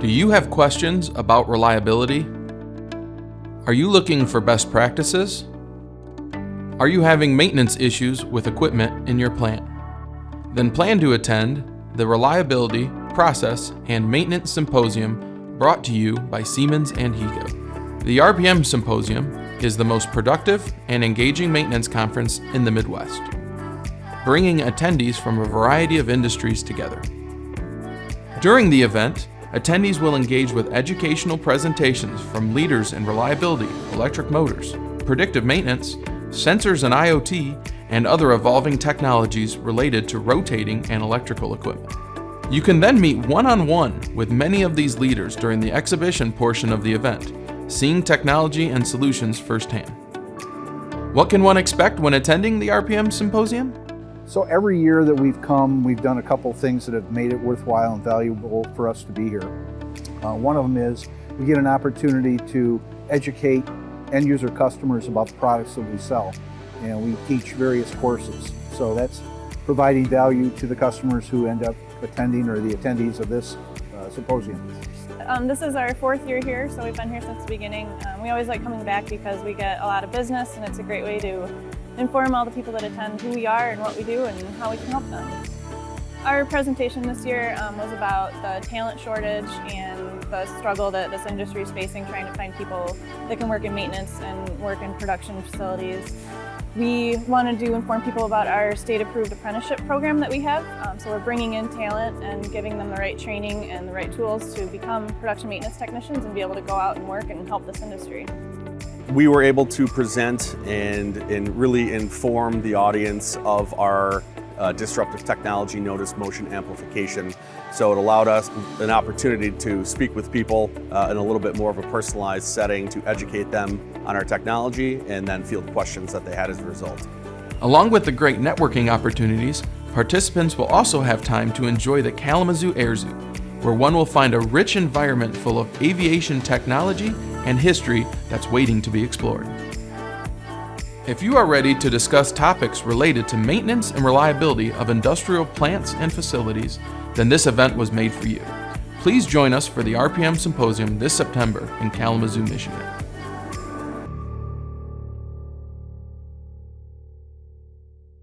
Do you have questions about reliability? Are you looking for best practices? Are you having maintenance issues with equipment in your plant? Then plan to attend the Reliability, Process, and Maintenance Symposium brought to you by Siemens and Hego. The RPM Symposium is the most productive and engaging maintenance conference in the Midwest, bringing attendees from a variety of industries together. During the event, attendees will engage with educational presentations from leaders in reliability, electric motors, predictive maintenance, sensors and IoT, and other evolving technologies related to rotating and electrical equipment. You can then meet one-on-one with many of these leaders during the exhibition portion of the event, seeing technology and solutions firsthand. What can one expect when attending the RPM Symposium? So every year that we've come, we've done a couple of things that have made it worthwhile and valuable for us to be here. One of them is we get an opportunity to educate end user customers about the products that we sell, and we teach various courses. So that's providing value to the customers who end up attending or the attendees of this symposium. This is our 4th year here, so we've been here since the beginning. We always like coming back because we get a lot of business, and it's a great way to inform all the people that attend who we are and what we do and how we can help them. Our presentation this year was about the talent shortage and the struggle that this industry is facing, trying to find people that can work in maintenance and work in production facilities. We wanted to inform people about our state-approved apprenticeship program that we have. So we're bringing in talent and giving them the right training and the right tools to become production maintenance technicians and be able to go out and work and help this industry. We were able to present and really inform the audience of our disruptive technology known as motion amplification. So it allowed us an opportunity to speak with people in a little bit more of a personalized setting to educate them on our technology and then field questions that they had as a result. Along with the great networking opportunities, participants will also have time to enjoy the Kalamazoo Air Zoo, where one will find a rich environment full of aviation technology and history that's waiting to be explored. If you are ready to discuss topics related to maintenance and reliability of industrial plants and facilities, then this event was made for you. Please join us for the RPM Symposium this September in Kalamazoo, Michigan.